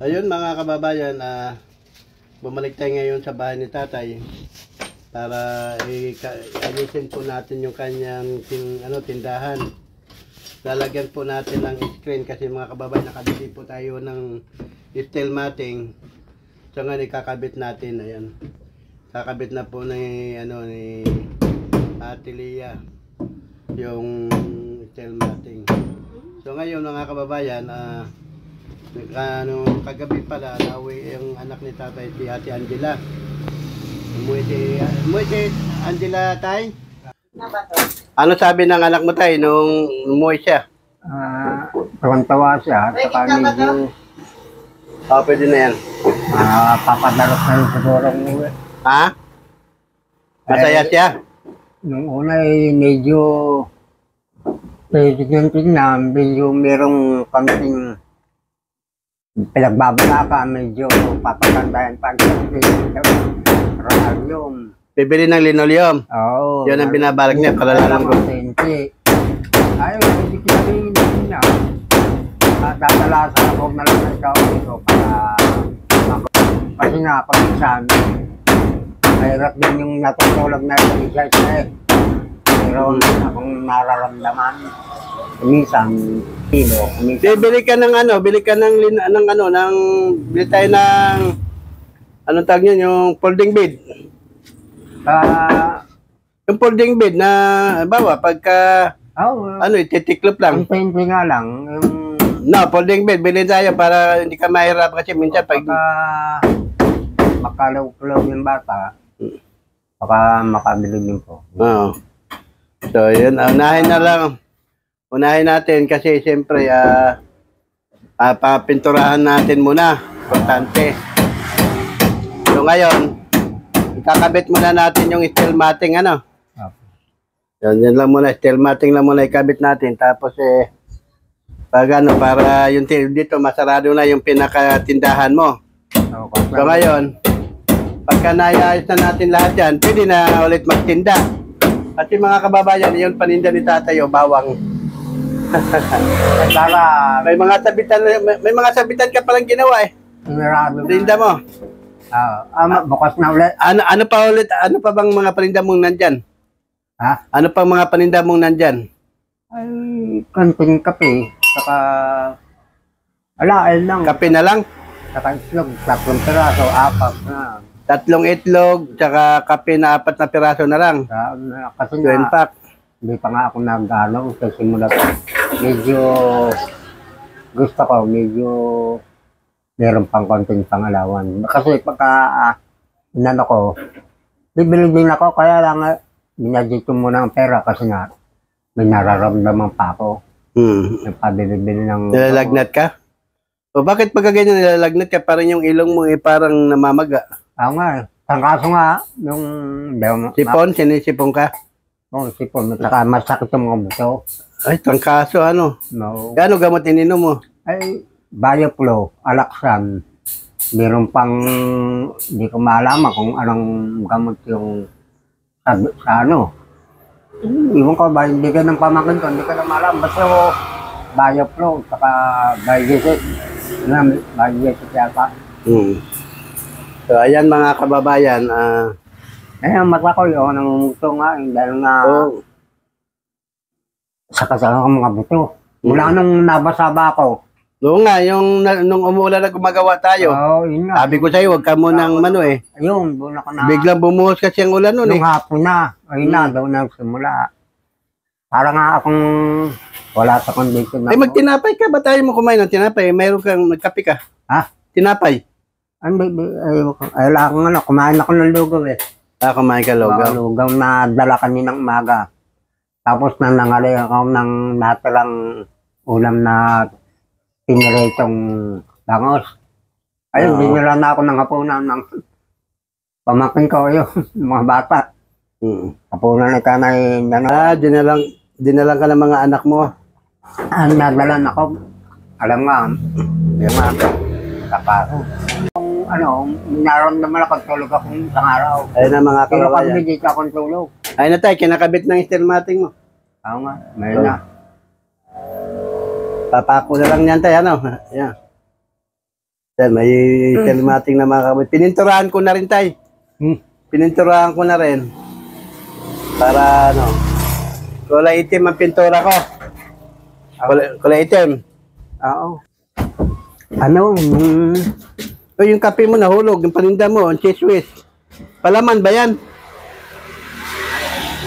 Ayun mga kababayan, bumalik tayo ngayon sa bahay ni tatay para alisin po natin yung kanyang tindahan. Lalagyan po natin ng screen kasi mga kababayan, nakabili po tayo ng steel matting. So nga ikakabit natin, ayan. Kakabit na po ni Ate Lia yung steel matting. So ngayon mga kababayan, kagabi pala nawi yung anak ni tatay, si Ate Angela. Umuwi si Angela tay. Ano sabi ng anak mo tay nung umuwi siya? Tawa siya, saka medyo Pwede na yan. papadarot na rin siguro umuwi. Ha? Masaya siya? Nung una medyo tignan na, medyo merong kaming pinagbabala medyo papagandahan pa yung Bibili ng linoleum. Oo. Yun ang binabalak niya para lang ko. Ayaw, hindi kinarin niya. Dadala sa ako na lang ikaw dito para kasi nga pag-isan mahirap din yung natutulog na isa eh. Pero akong nararamdaman minsan kilo. Bili ka ng bili ka ng bili tayo ng anong tawag yun, yung folding bed. Yung folding bed na bawa pagka ititiklop lang. Ang painting nga lang folding bed bili tayo para hindi ka mahirap kasi minsan pag makalaw-kalaw yung bata baka makabili din po. Oo. So yun, unahin natin kasi siyempre papinturahan natin muna, importante. So ngayon ikakabit muna natin yung steel matting yan lang muna, steel matting lang muna ikabit natin, tapos para yung dito masarado na yung pinakatindahan mo. So ngayon pagka naayos na natin lahat yan, pwede na ulit magtinda. Kasi mga kababayan, yung paninda ni tatay bawang. may mga sabitan ka palang ginawa Paninda mo. Bukas na ulit. Ano pa bang mga paninda mong nandyan? Ha? Ano pang mga paninda mong nandyan? Ay, kanting kape. Saka, ayun lang. Kape na lang? Saka itlog, 3 piraso, 4 na. 3 itlog, tsaka kape na 4 na piraso na lang. Kasi nga, pack. Hindi pa nga ako nag-ano, kasi mula medyo, gusto ko, medyo, meron pang konting pangalawan. Kasi pagka, ko, bibili din ako, kaya lang, binadyo ko muna ang pera kasi nga, may nararamdaman pa ako. Nagpabili-bili ng... Nilalagnat ka? O bakit pagka ganyan nilalagnat ka, parang yung ilong mo parang namamaga? Oo nga, tangkaso nga, yung... Sipon? Sinisipon ka? Oo, sipon. Saka masakit yung mga buto. Ay, tangkaso No. Gano'ng gamot ininom mo? Ay, Bioflow, Alaxan. Meron pang, hindi ko malaman kung anong gamot yung sa Iwan ko ba, hindi ka ng pamangkin ko, hindi ka na malaman. Basta Bioflow, saka Biogeset. Biogeset yata. So, ayan mga kababayan. Ang mata ko yun, nangunguto nga, dahil nga sa kasama ng mga buto. Mula nung nabasa ba ako. Oo nga, nung umuulan na gumagawa tayo. Yun nga. Sabi ko sa'yo, huwag ka munang Ayun, doon ako na. Biglang bumuhos kasi ang ulan nun Nung hapon na. Ayun na, doon na simula. Para nga akong wala sa condition na. Ay, magtinapay ka ba tayo mo kumain ng tinapay? Mayroon kang nagkape ka? Ha? Tinapay? Ay, wala akong kumain ako ng lugaw Kumain ka lugaw? Lugaw na dala kaninang umaga. Tapos nanangali ako ng natirang ulam na piniritong bangos. Ayun, binila na ako ng hapunan ng pamangkin ko yun, mga bata. Hapunan na ka na dinalang ka ng mga anak mo? Nadalan ako. Alam nga, yung mga kaparo. Naramdaman ako tulog akong isang araw. Ayun na mga Pero kababayan. kami dito akong tulog. Ayun na tayo, kinakabit ng steel matting mo. Oo nga, mayroon na. Papako na lang yan tayo, Yan. Yan, may telematic na mga kabay. Pininturahan ko na rin, tay. Pininturahan ko na rin. Para ano, kulay itim ang pintura ko. Kulay itim. Oo. Ano, O yung kape mo nahulog, yung paninda mo, ang cheese whiz. Palaman ba yan?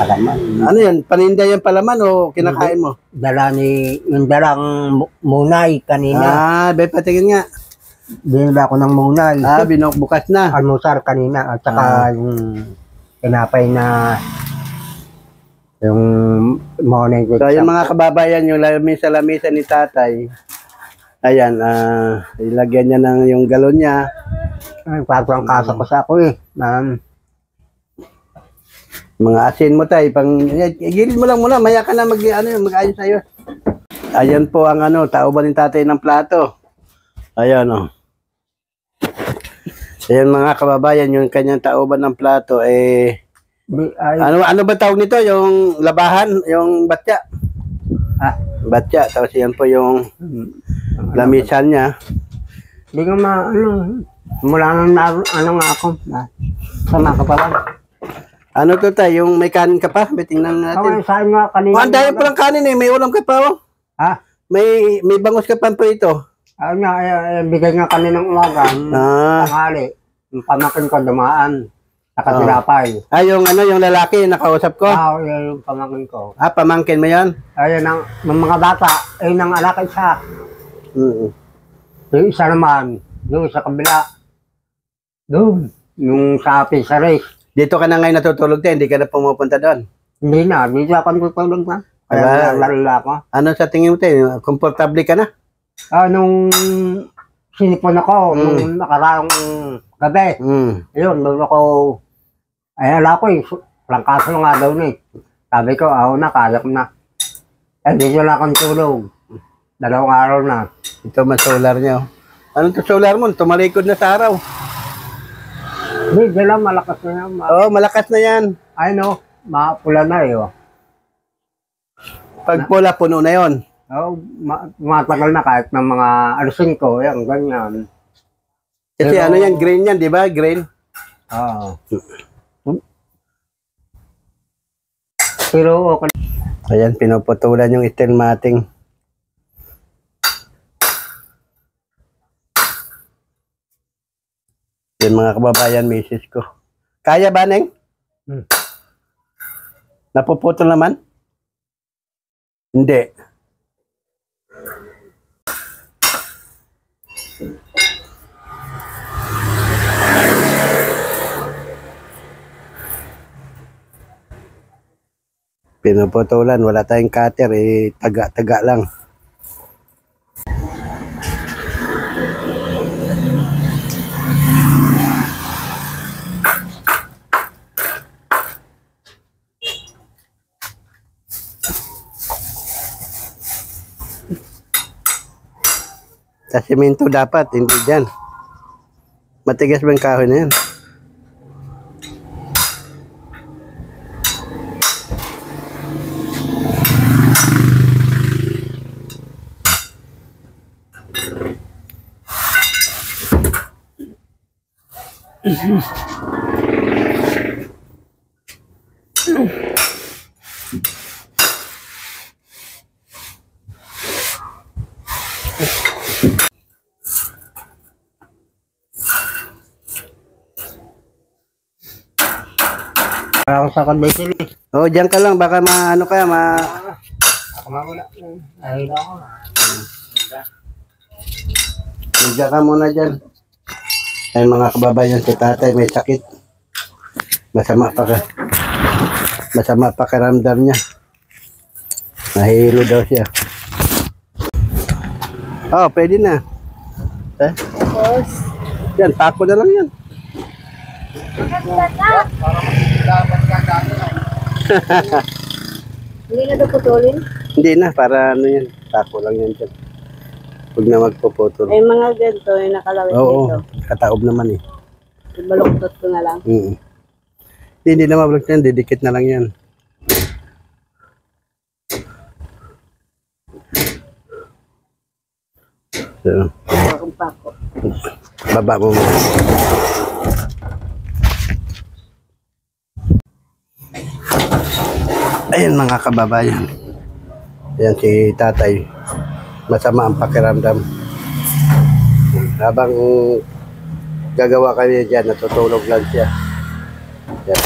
palaman. Ano yan? Paninda yan palaman o kinakain mo? Yung dalang munay kanina. Bay patingin nga. Binila ko ng munay. Binukbukas na. Almusar kanina at saka yung tinapay na yung morning. So, yung mga kababayan, yung lamisa ni tatay, ayan, ilagyan niya ng yung galon niya. Ay, parang kasa ko sa ako eh. Mga asin mo tay, igilid mo lang muna, maya ka na mag-ayos sa'yo. Ayan po ang tauban ni tatay ng plato. Ayan Ayan mga kababayan, yung kanyang tauban ng plato, ano ba tawag nito? Yung labahan, yung batya. Batya, tapos yan po yung lamisan niya. Hindi ko mula nang nga ako. Sama ka pa ba? Ano to tayo? Yung may kanin ka pa? Tingnan natin. Saan nga kanina? Ang dahil palang kanin eh. May ulam ka pa May bangus ka pa ito. Bigay nga kaninang umaga. Tanghali. Yung pamakin ko dumaan. Nakatilapay. Yung lalaki yung nakausap ko? Yung pamakin ko. Pamangkin mo yan? Ng mga bata. Nang alak isa. Yung isa naman. Doon sa kabila. Doon. Yung sa Pisares. Dito ka na ngayon natutulog tayo, hindi ka na pumupunta doon? Hindi na, dito ako natutulog na. Kaya nalala ko. Ano sa tingin mo tayo? Komportable ka na? Nung sinipon ako, nung nakaraang gabi. Yun, doon ako, ala ko langkaso nga daw na Sabi ko, kaya ko na. Dito lang akong tulog. 2 araw na. Ito solar niya. Anong solar mo? Tumalikod na sa araw. Hindi lang, malakas na yan. Malakas na yan. Mapula na Pag pula, puno na yon. Matagal na kahit ng mga alisin ko, yan, ganyan. Kasi yan, green yan, di ba? Green. Pero okay. Ayan, pinuputulan yung stelmating. Yan mga kababayan, misis ko. Kaya ba, Neng? Napuputol naman? Hindi. Pinuputulan, wala tayong cutter, taga-taga lang. Sa simento dapat, hindi dyan. Matigas ba yung kahoy na yan? Ako sa kanbay Diyan ka lang, baka maano ka, Ako muna. Ay, ako. Diyan ka muna dyan. Ay mga kababayan, si tatay may sakit. Masama pakiramdam niya. Nahihilo daw siya. Pwede na. Yan, tako na lang yan. Hindi na puputulin? Hindi na, para yan. Tako lang yan dyan. Huwag na magpuputol. Ay mga ganito, yung nakalawit dito. Kataob naman Baluktot ko na lang. Hindi na mabalok yan, didikit na lang yan. So. Pako. Baba mo muna. Ayan mga kababayan. Ayan si tatay. Masama ang pakiramdam. Habang gagawa kami dyan, natutulog lang siya. Ayan.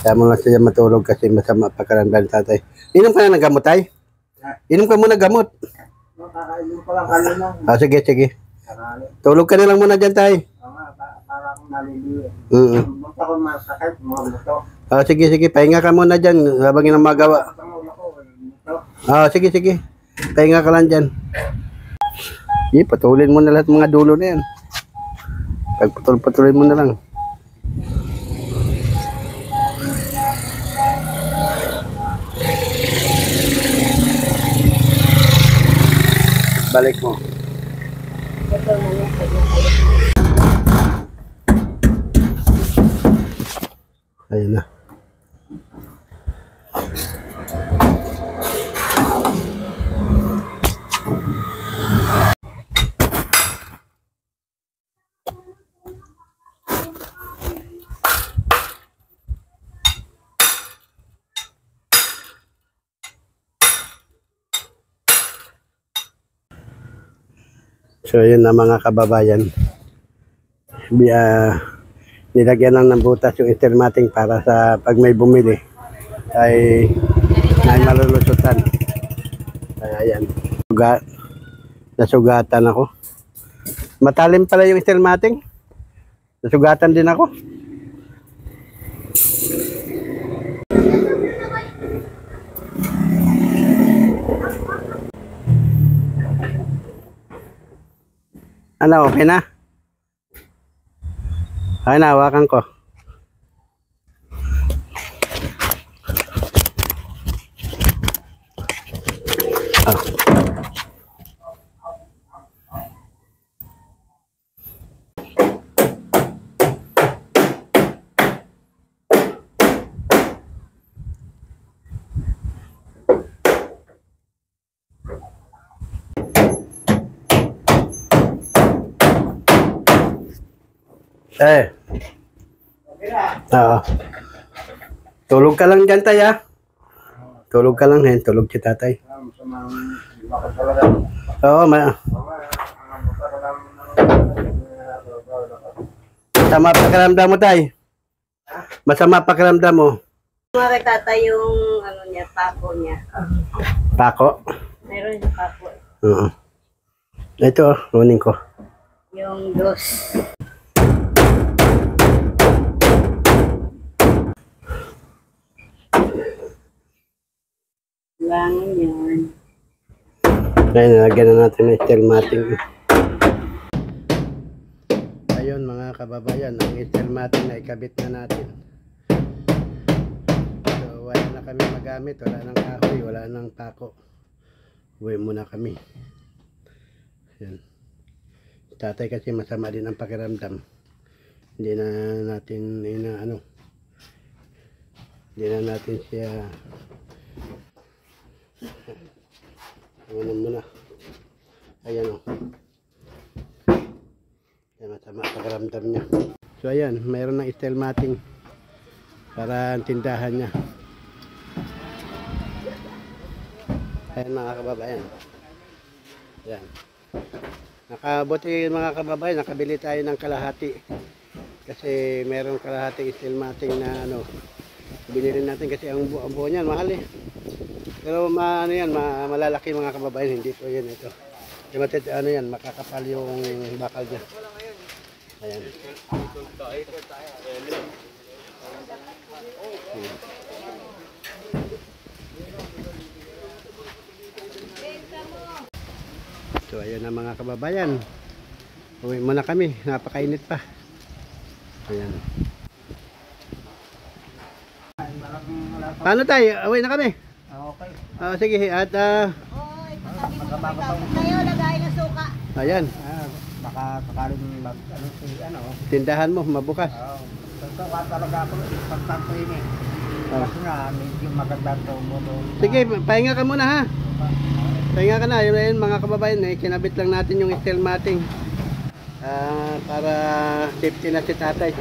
Kaya mo lang siya matulog kasi masama ang pakiramdam ni tatay. Inom ka na ng gamot, tay? Inom ka muna gamot. Nakakainom ko lang kanina. Sige, sige. Sakali. Tulog ka na lang muna dyan, tay. Para akong naliliyo. Buto ko masakit, mga buto. Sige, sige. Pahinga ka muna dyan habang yung magawa. Pangulo ko, buto. Sige, sige. Pahinga ka lang dyan. Patulin mo na lahat mga dulo na yan. Pagputol-putulin mo na lang. Balik mo. Ayun na. So yun na mga kababayan. Nilagyan lang ng butas yung intermating para sa pag may bumili ay may malulusutan. Ayan. Nasugatan ako. Matalim pala yung intermating. Nasugatan din ako. Ano, okay na? Okay na, hawakan ko. Oo. Tulog ka lang dyan, tay, ha? Tulog ka lang, hen. Tulog si tatay. Oo, masama pakiramdam mo, tay. Masama pakiramdam mo. Mga kay tatay yung ano niya, pako niya. Pako? Meron yung pako. Oo. Ito, kunin ko. Yung dos. Langan yan. Ngayon, nalagyan na natin ng stelmating. Ayun mga kababayan, ang stelmating na ikabit na natin. So, wala na kami magamit. Wala nang kahoy, wala nang pako. Uwi muna kami. Yan. Tatay kasi masama din ang pakiramdam. Hindi na natin hindi na natin siya muna. Ayan o. Ayan, masama ang pakiramdam niya. So ayan, mayroon ng stelmating para ang tindahan niya. Ayan mga kababayan. Ayan. Nakabuti mga kababayan, nakabili tayo ng kalahati. Kasi mayroong kalahati stelmating na binili natin kasi ang buo niyan mahal eh. Pero malalaki mga kababayan, hindi po yan ito. Yan, makakapal yung bakal niya. Ayan. So ayun na mga kababayan. Uwi muna kami, napakainit pa. Ayan. Paano tayo? Uwi na kami. Okay. Sige, at Kayo, lagay na suka. ayan, Baka sakaling tindahan mo mabukas. Totoo talaga ako pagtanto yun eh. Kasi nga, medyo maganda ito mo. Sige, pahinga ka muna ha. Pahinga ka na. Yun mga kababayan, kinabit lang natin yung stelmating. Para safety na si tatay.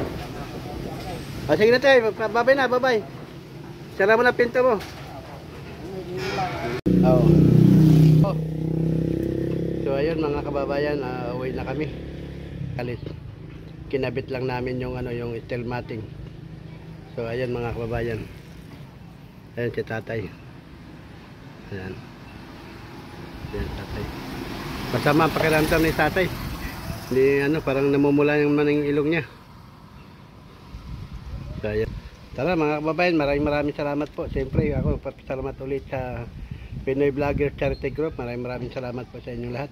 Sige na tayo, babay na, babay. Sara mo na pinto mo. Oh. So ayun mga kababayan, uwi na kami. Kalis. Kinabit lang namin yung yung steel matting. So ayun mga kababayan. Ayun si tatay. Ayan. Ayan tatay. Masama ang pakiramdam ni tatay. Hindi parang namumula yung ilong niya. So ayan. Tara mga kababayan, maraming salamat po. Siyempre ako papasalamat ulit sa Pinoy Vlogger Charity Group. Maraming salamat po sa inyong lahat.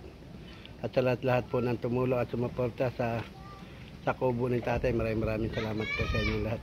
At sa lahat po ng tumulong at sumuporta sa kubo ni tatay. Maraming salamat po sa inyong lahat.